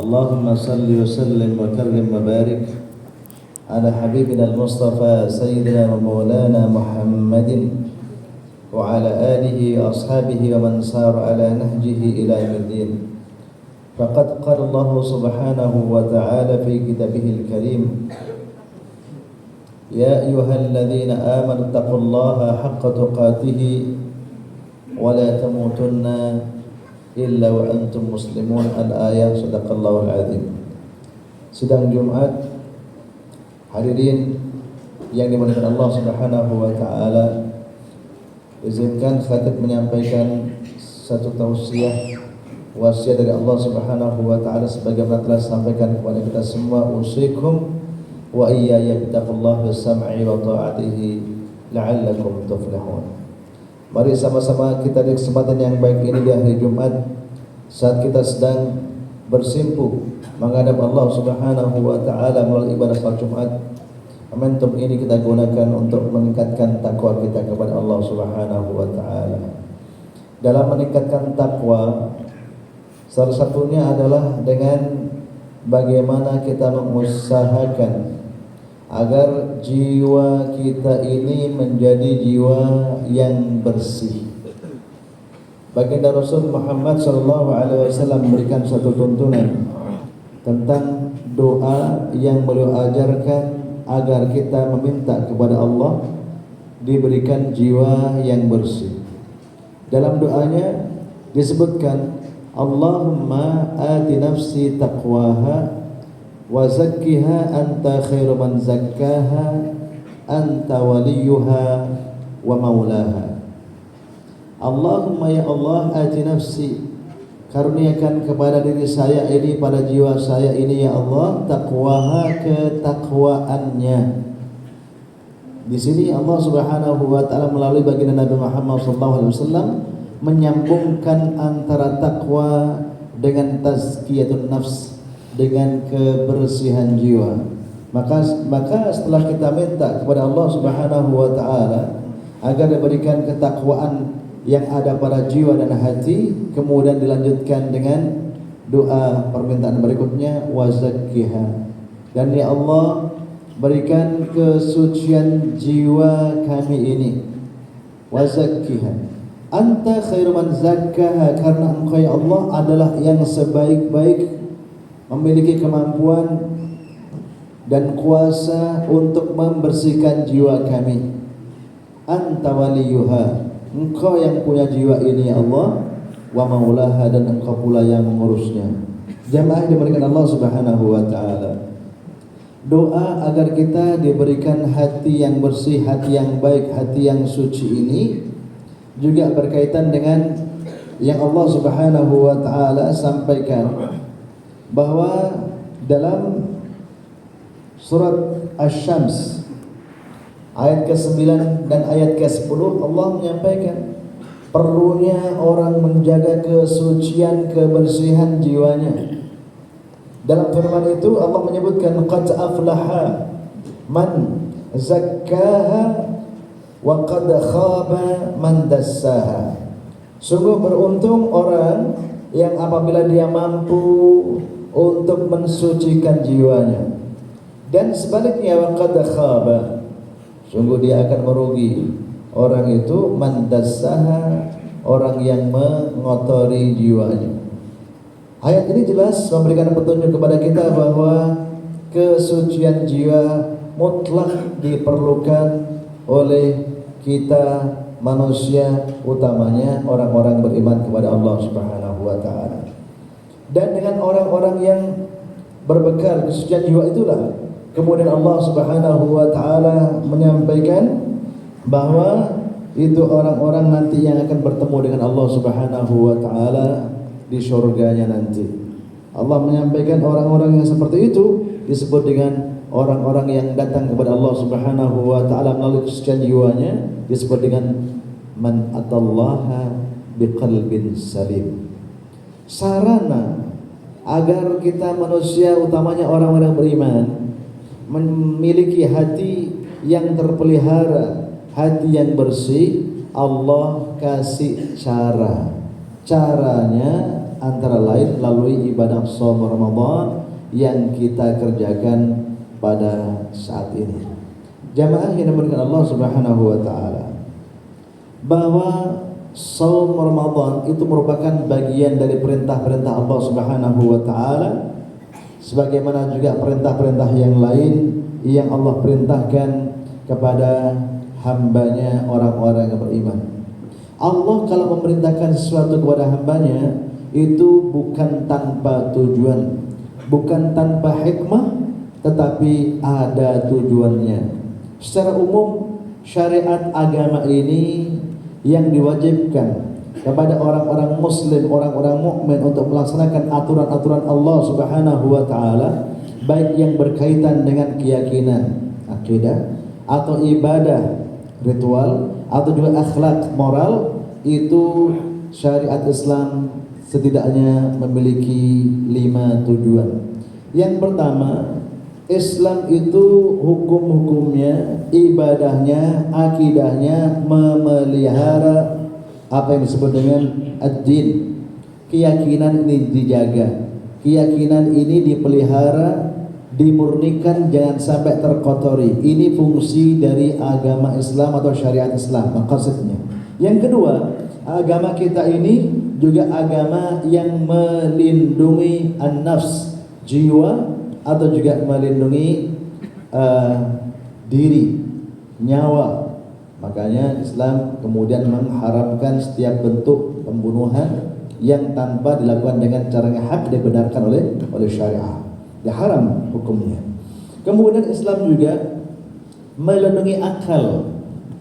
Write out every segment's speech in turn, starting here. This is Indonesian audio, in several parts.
Allahumma salli wa sallim wa karrim wa barik ala habibina al-Mustafa Sayyidina wa Maulana Muhammadin wa ala alihi wa ashabihi wa man sara ala nahjihi ila yaumiddin. Faqad qala Allah subhanahu wa ta'ala fi kitabihil karim, ya ayyuhalladzina amanu taqullaha haqqa tuqatih wa la tamutunna illa wa antum muslimun. Al-ayah. Sadaqallahul azim. Sidang Jumat, hadirin yang dimuliakan Allah Subhanahu wa taala, izinkan khatib menyampaikan satu tausiah wasiat dari Allah Subhanahu wa taala sebagaimana telah disampaikan kepada kita semua. Usikum wa iyaya bittaqullahi bis-sam'i wa ta'atihi la'allakum tuflihun. Mari sama-sama kita di kesempatan yang baik ini di hari Jumat, saat kita sedang bersimpu menghadap Allah Subhanahu wa taala melalui ibadah salat Jumat, momentum ini kita gunakan untuk meningkatkan takwa kita kepada Allah Subhanahu wa taala. Dalam meningkatkan takwa, salah satunya adalah dengan bagaimana kita mengusahakan agar jiwa kita ini menjadi jiwa yang bersih. Baginda Rasul Muhammad SAW memberikan satu tuntunan tentang doa yang beliau ajarkan agar kita meminta kepada Allah diberikan jiwa yang bersih. Dalam doanya disebutkan, Allahumma ati nafsi taqwaha wa zakkiha anta khairu man zakkaha anta waliyuha wa maulaha. Allahumma ya Allah, ati nafsi, karuniakan kepada diri saya ini, pada jiwa saya ini ya Allah, taqwaha, ketakwaannya. Di sini Allah Subhanahu wa taala melalui baginda Nabi Muhammad SAW menyambungkan antara takwa dengan tazkiyatun nafs, dengan kebersihan jiwa. Maka setelah kita minta kepada Allah Subhanahu wa taala agar diberikan ketakwaan yang ada pada jiwa dan hati, kemudian dilanjutkan dengan doa permintaan berikutnya, wazakkiha, dan ya Allah, berikan kesucian jiwa kami ini, wazakkiha anta khairu man zakkaha, karena engkau ya Allah adalah yang sebaik-baik, memiliki kemampuan dan kuasa untuk membersihkan jiwa kami. Anta waliyuha, engkau yang punya jiwa ini ya Allah, wa maulaha, dan engkau pula yang mengurusnya. Jamaah dimurikan Allah Subhanahu wa taala, doa agar kita diberikan hati yang bersih, hati yang baik, hati yang suci ini juga berkaitan dengan yang Allah Subhanahu wa taala sampaikan, bahwa dalam surat Asy-Syams ayat ke-9 dan ayat ke-10 Allah menyampaikan perlunya orang menjaga kesucian, kebersihan jiwanya. Dalam firman itu Allah menyebutkan, qad aflaha man zakkaha wa qad khaba man dassaha. Sungguh beruntung orang yang apabila dia mampu untuk mensucikan jiwanya, dan sebaliknya wa qad khaba, sungguh dia akan merugi orang itu, man dassaha, orang yang mengotori jiwanya. Ayat ini jelas memberikan petunjuk kepada kita bahwa kesucian jiwa mutlak diperlukan oleh kita manusia, utamanya orang-orang beriman kepada Allah Subhanahu wa taala. Dan dengan orang-orang yang berbekal kesucian jiwa itulah kemudian Allah Subhanahu wa taala menyampaikan bahwa itu orang-orang nanti yang akan bertemu dengan Allah Subhanahu wa taala di surganya nanti. Allah menyampaikan orang-orang yang seperti itu disebut dengan orang-orang yang datang kepada Allah Subhanahu wa taala melalui kesucian jiwanya, disebut dengan man atallaha biqalbin salim. Sarana agar kita manusia, utamanya orang-orang beriman, memiliki hati yang terpelihara, hati yang bersih, Allah kasih cara. Caranya antara lain melalui ibadah shaum Ramadan yang kita kerjakan pada saat ini. Jamaah yang dimuliakan Allah Subhanahu wa taala, bahwa shaum Ramadan itu merupakan bagian dari perintah-perintah Allah Subhanahu wa taala, sebagaimana juga perintah-perintah yang lain yang Allah perintahkan kepada hambanya orang-orang yang beriman. Allah kalau memerintahkan sesuatu kepada hambanya itu bukan tanpa tujuan, bukan tanpa hikmah, tetapi ada tujuannya. Secara umum syariat agama ini yang diwajibkan kepada orang-orang muslim, orang-orang mukmin untuk melaksanakan aturan-aturan Allah Subhanahu wa taala, baik yang berkaitan dengan keyakinan, akidah, atau ibadah, ritual, atau juga akhlak, moral, itu syariat Islam setidaknya memiliki 5 tujuan. Yang pertama, Islam itu hukum-hukumnya, ibadahnya, akidahnya memelihara apa yang disebut dengan ad-din. Keyakinan ini dijaga, keyakinan ini dipelihara, dimurnikan, jangan sampai terkotori. Ini fungsi dari agama Islam atau syariat Islam, maksudnya. Yang kedua, agama kita ini juga agama yang melindungi an-nafs, jiwa, atau juga melindungi diri, nyawa. Makanya Islam kemudian mengharamkan setiap bentuk pembunuhan yang tanpa dilakukan dengan cara yang hak dibenarkan oleh syariah. Dia haram hukumnya. Kemudian Islam juga melindungi akal.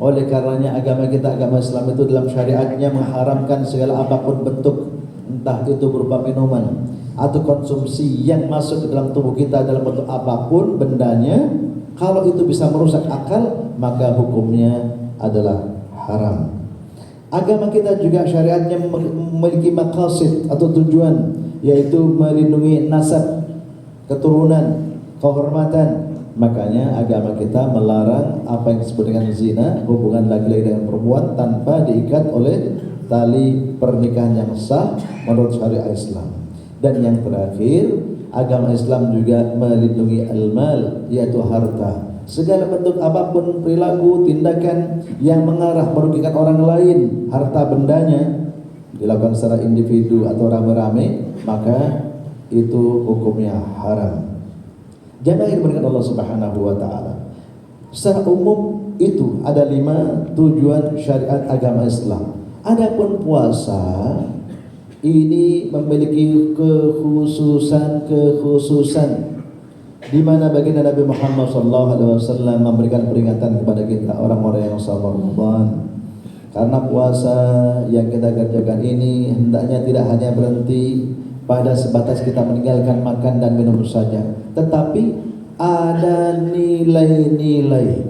Oleh karenanya agama kita, agama Islam itu dalam syariatnya mengharamkan segala apapun bentuk, entah itu berupa minuman atau konsumsi yang masuk ke dalam tubuh kita dalam bentuk apapun bendanya, kalau itu bisa merusak akal, maka hukumnya adalah haram. Agama kita juga syariatnya memiliki maqasid atau tujuan, yaitu melindungi nasab, keturunan, kehormatan. Makanya agama kita melarang apa yang disebut dengan zina, hubungan laki-laki dengan perempuan tanpa diikat oleh tali pernikahan yang sah menurut syariat Islam. Dan yang terakhir, agama Islam juga melindungi al-mal, yaitu harta. Segala bentuk apapun perilaku, tindakan yang mengarah merugikan orang lain, harta bendanya dilakukan secara individu atau rame-rame, maka itu hukumnya haram. Jamaah yang dimuliakan Allah Subhanahu wa taala, secara umum itu ada 5 tujuan syariat agama Islam. Adapun puasa ini memiliki kekhususan di mana baginda Nabi Muhammad SAW memberikan peringatan kepada kita orang-orang yang sabar Ramadan. Karena puasa yang kita kerjakan ini hendaknya tidak hanya berhenti pada sebatas kita meninggalkan makan dan minum saja, tetapi ada nilai-nilai,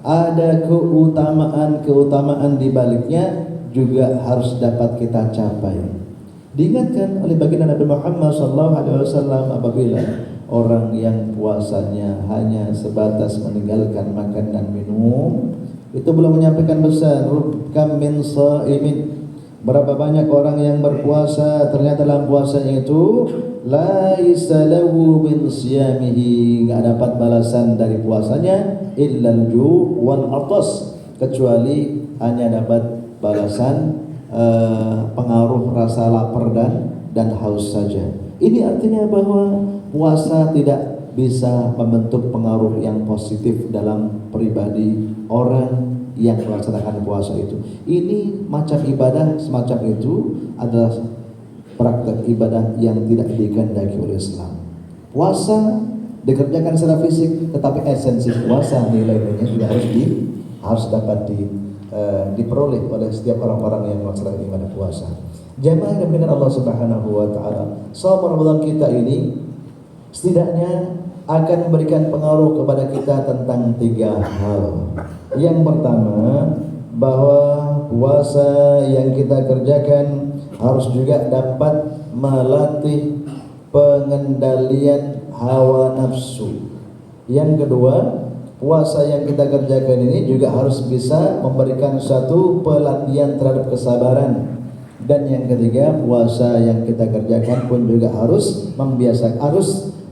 ada keutamaan di baliknya juga harus dapat kita capai. Diingatkan oleh baginda Nabi Muhammad SAW apabila orang yang puasanya hanya sebatas meninggalkan makan dan minum, itu belum menyampaikan pesan kam min shaimin. Berapa banyak orang yang berpuasa ternyata dalam puasanya itu laisa lahu min siyamihi, enggak dapat balasan dari puasanya illal ju' wal atas, kecuali hanya dapat balasan pengaruh rasa lapar dan haus saja. Ini artinya bahwa puasa tidak bisa membentuk pengaruh yang positif dalam pribadi orang yang melaksanakan puasa itu. Ini macam ibadah semacam itu adalah praktek ibadah yang tidak dikehendaki oleh Islam. Puasa dikerjakan secara fisik, tetapi esensi puasa nilai-nilainya juga harus dapat diperoleh oleh setiap orang-orang yang melaksanakan ibadah puasa. Jamaah yang dengan Allah Subhanahu wa taala, shaum Ramadan kita ini setidaknya akan memberikan pengaruh kepada kita tentang 3 hal. Yang pertama, bahwa puasa yang kita kerjakan harus juga dapat melatih pengendalian hawa nafsu. Yang kedua, puasa yang kita kerjakan ini juga harus bisa memberikan satu pelatihan terhadap kesabaran. Dan yang ketiga, puasa yang kita kerjakan pun juga harus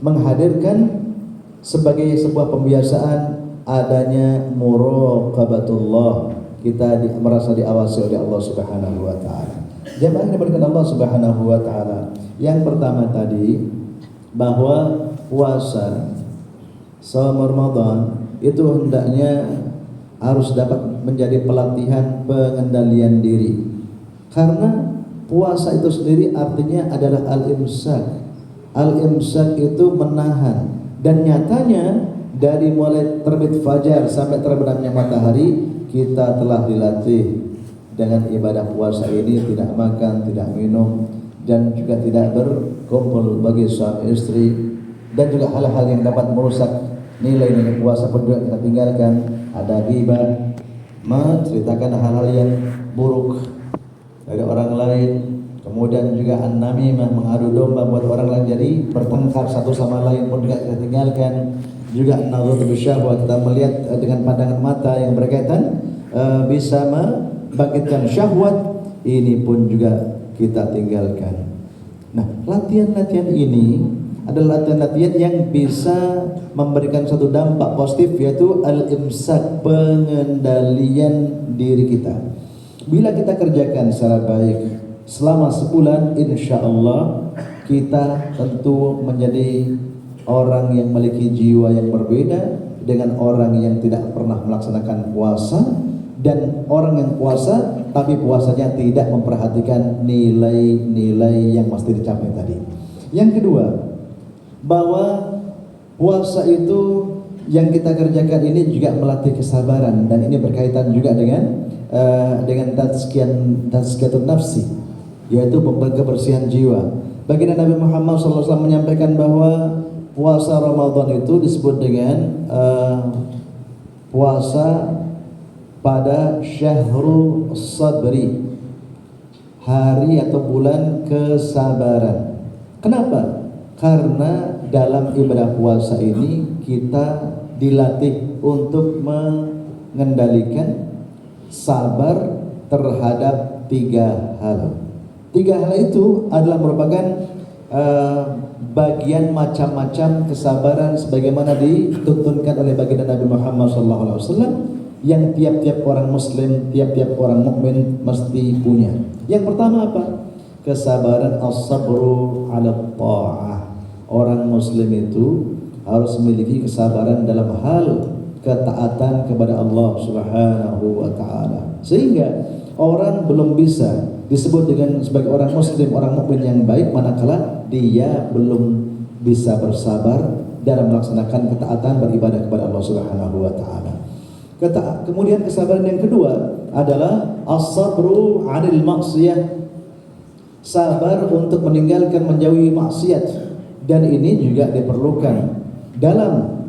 menghadirkan sebagai sebuah pembiasaan adanya muraqabatullah. Kita merasa diawasi oleh Allah Subhanahu wa taala. Jemaah yang diberkahi Allah Subhanahu wa taala. Yang pertama tadi, bahwa puasa selama Ramadan itu hendaknya harus dapat menjadi pelatihan pengendalian diri. Karena puasa itu sendiri artinya adalah al-imsak. Al-imsak itu menahan. Dan nyatanya dari mulai terbit fajar sampai terbenamnya matahari, kita telah dilatih dengan ibadah puasa ini tidak makan, tidak minum, dan juga tidak berkumpul bagi suami istri, dan juga hal-hal yang dapat merusak nilai-nilai puasa pun juga kita tinggalkan. Ada ghibah, menceritakan hal-hal yang buruk dari orang lain, kemudian juga an-namimah, mengadu domba buat orang lain jadi bertengkar satu sama lain pun juga kita tinggalkan. Juga an-nadhatu bisyahwat, kita melihat dengan pandangan mata yang berkaitan bisa membangkitkan syahwat, ini pun juga kita tinggalkan. Nah, latihan-latihan ini adalah latihan-latihan yang bisa memberikan satu dampak positif, yaitu al-imsak, pengendalian diri kita. Bila kita kerjakan secara baik selama sebulan, insya Allah kita tentu menjadi orang yang memiliki jiwa yang berbeda dengan orang yang tidak pernah melaksanakan puasa, dan orang yang puasa tapi puasanya tidak memperhatikan nilai-nilai yang mesti dicapai tadi. Yang kedua, bahwa puasa itu yang kita kerjakan ini juga melatih kesabaran, dan ini berkaitan juga dengan tazkiyatun nafsi, yaitu kebersihan jiwa. Baginda Nabi Muhammad SAW menyampaikan bahwa puasa Ramadan itu disebut dengan puasa pada syahrul sabri, hari atau bulan kesabaran. Kenapa? Karena dalam ibadah puasa ini kita dilatih untuk mengendalikan sabar terhadap tiga hal. Tiga hal itu adalah merupakan bagian macam-macam kesabaran sebagaimana dituntunkan oleh baginda Nabi Muhammad SAW, yang tiap-tiap orang muslim, tiap-tiap orang mukmin mesti punya. Yang pertama apa? Kesabaran as-sabru 'ala ta'ah. Orang muslim itu harus memiliki kesabaran dalam hal ketaatan kepada Allah Subhanahu wa taala. Sehingga orang belum bisa disebut dengan sebagai orang muslim, orang mukmin yang baik manakala dia belum bisa bersabar dalam melaksanakan ketaatan beribadah kepada Allah Subhanahu wa taala. Kemudian kesabaran yang kedua adalah as-sabru 'anil maksiyah. Sabar untuk meninggalkan, menjauhi maksiat. Dan ini juga diperlukan dalam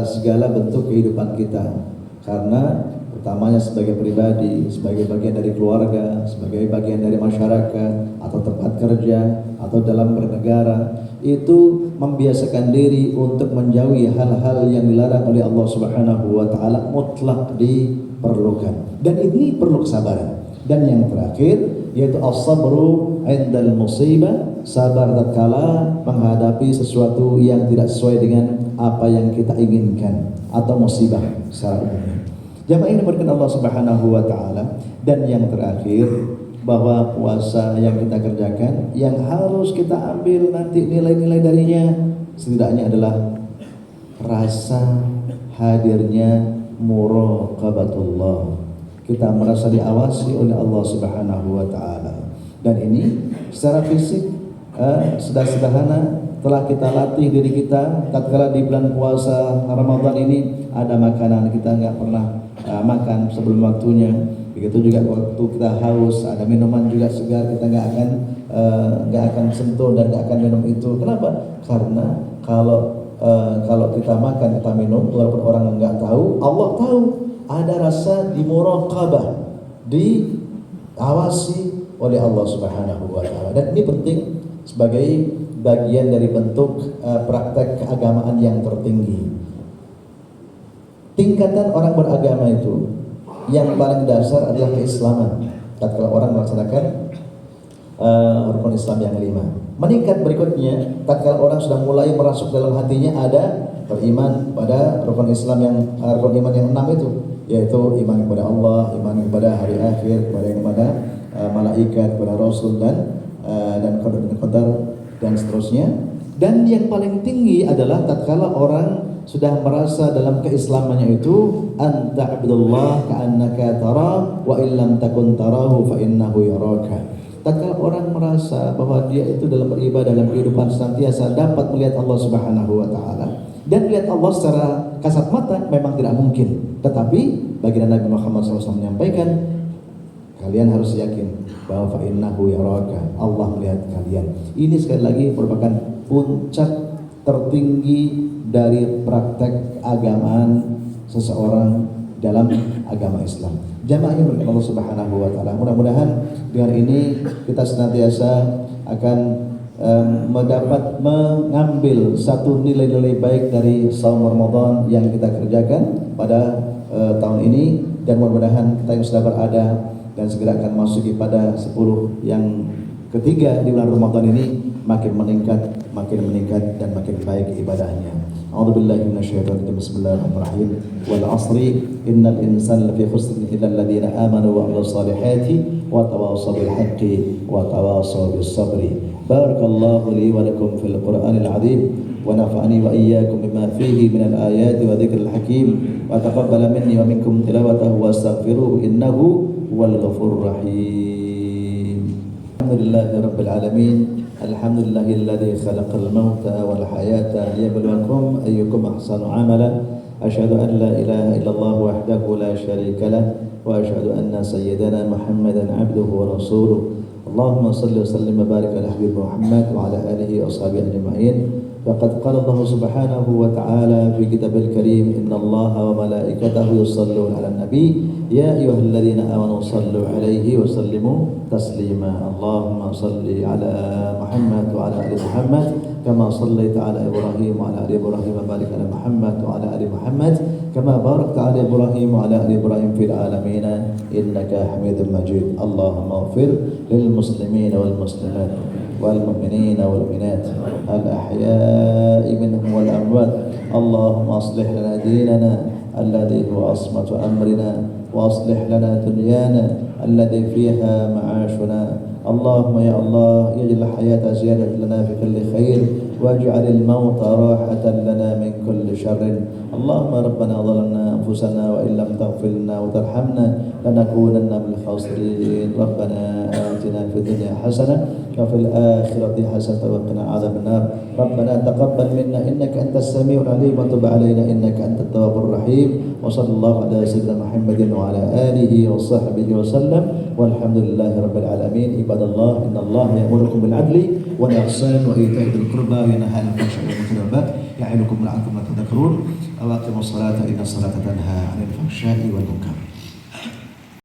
segala bentuk kehidupan kita, karena utamanya sebagai pribadi, sebagai bagian dari keluarga, sebagai bagian dari masyarakat atau tempat kerja atau dalam bernegara, itu membiasakan diri untuk menjauhi hal-hal yang dilarang oleh Allah Subhanahu wa taala mutlak diperlukan, dan ini perlu kesabaran. Dan yang terakhir yaitu as-sabru 'indal musibah, sabar tatkala menghadapi sesuatu yang tidak sesuai dengan apa yang kita inginkan atau musibah secara umum. Jamaah ini berkat Allah Subhanahu wa taala. Dan yang terakhir, bahwa puasa yang kita kerjakan yang harus kita ambil nanti nilai-nilai darinya setidaknya adalah rasa hadirnya muraqabatullah. Kita merasa diawasi oleh Allah Subhanahu wa taala. Dan ini secara fisik sudah sederhana, telah kita latih diri kita tatkala di bulan puasa Ramadan ini ada makanan kita nggak pernah makan sebelum waktunya. Begitu juga waktu kita haus, ada minuman juga segar, kita nggak akan sentuh dan nggak akan minum itu. Kenapa? Karena kalau kita makan, kita minum, walaupun orang nggak tahu, Allah tahu. Ada rasa dimuraqabah, diawasi oleh Allah Subhanahu wa taala. Dan ini penting sebagai bagian dari bentuk praktek keagamaan yang tertinggi. Tingkatan orang beragama itu yang paling dasar adalah keislaman. Tatkala orang melaksanakan rukun Islam yang kelima. Meningkat berikutnya, tatkala orang sudah mulai merasuk dalam hatinya ada beriman pada rukun Islam yang rukun iman yang 6 itu, yaitu iman kepada Allah, iman kepada hari akhir, kepada malaikat, kepada Rasul dan qadar dan seterusnya. Dan yang paling tinggi adalah tatkala orang sudah merasa dalam keislamannya itu anta abdullah ka'annaka tara wa illam takun tarahu fa innahu yaraka. Tatkala orang merasa bahwa dia itu dalam beribadah dalam kehidupan senantiasa dapat melihat Allah Subhanahu wa taala, dan melihat Allah secara kasat mata memang tidak mungkin, tetapi baginda Nabi Muhammad SAW menyampaikan, kalian harus yakin bahwa fa innahu yaraka, Allah melihat kalian. Ini sekali lagi merupakan puncak tertinggi dari praktek agamaan seseorang dalam agama Islam. Jamaah yang berkata Allah Subhanahu wa taala, mudah-mudahan dengan ini kita senantiasa akan mengambil satu nilai-nilai baik dari saum Ramadan yang kita kerjakan pada tahun ini, dan mudah-mudahan kita yang sudah berada dan segera akan masuk pada 10 yang ketiga di bulan Ramadan ini makin meningkat dan makin baik ibadahnya. A'udzubillahi minasyaitonir rajim. Bismillahirrahmanirrahim. Wal 'ashri innal insana lafi khusr illa alladziina aamanu wa 'amilus shalihati wa tawassaw bil haqqi wa tawassaw bis sabri. Barakallahu li wa lakum fil Qur'anil 'azim wa nafa'ani wa iyyakum bima fihi minal ayati wa dzikril hakim wa taqabbala minni wa minkum tilawatahu wastaghfiruhu innahu huwal ghafurur rahim. Alhamdulillahi rabbil alamin. Alhamdulillahilladzi khalaqal mauta wal hayata liyabluwakum ayyukum ahsanu amala. Asyhadu an la ilaha illallah wahdahu la syarika lah wa asyhadu anna sayyidana Muhammadan abduhu wa rasuluh. Allahumma shalli wa sallim wa barik ala habib Muhammad wa ala alihi wa sahbihi ajma'in. Faqad qala Allah subhanahu wa ta'ala fi kitabil karim, innallaha wa malaikatahu yusalluna 'alan nabi ya ayyuhalladzina amanu sallu 'alaihi wa sallimu taslima. Allahumma shalli 'ala Muhammad wa 'ala ali Muhammad kama shallaita 'ala Ibrahim wa 'ala ali Ibrahim wa barik 'ala Muhammad wa 'ala ali Muhammad kama barakta 'ala Ibrahim wa 'ala ali Ibrahim fil 'alamin innaka Hamidum Majid. Allahumma ighfir lil muslimin wal muslimat wal mu'minina wal mu'minat al ahya'i minhum wal amwat. Allahumma aslih lana dinana alladhi huwa asmatu amrina wa aslih lana dunyana alladhi fiha ma'ashuna. Allahumma ya Allah ij'al hayata ziyadatan lana fi kulli khair waj'al al-mauta rahatan lana min kulli sharrin. Allahumma rabbana zalamna anfusana wa illam taghfir lana wa tarhamna lanakunanna minal khasirin. Rabbana atina fid dunya hasanah wa fil akhirati hasanah wa qina adzaban nar. Rabbana taqabbal minna innaka antas samiul alim wa tub alaina innaka antat tawwabur rahim. Wa sallallahu ala sayyidina Muhammadin wa ala alihi wa sahbihi wa sallam. Walhamdulillahi rabbil alamin. Ibadallah, innallaha ya'murukum bil 'adli wal ihsan wa ita'i dzil qurba wa yanha 'anil fahsya'i wal munkari wal baghi ya'idukum la'allakum tadhakkarun. Aqimus salata innas salata tanha 'anil fahsya'i wal munkar.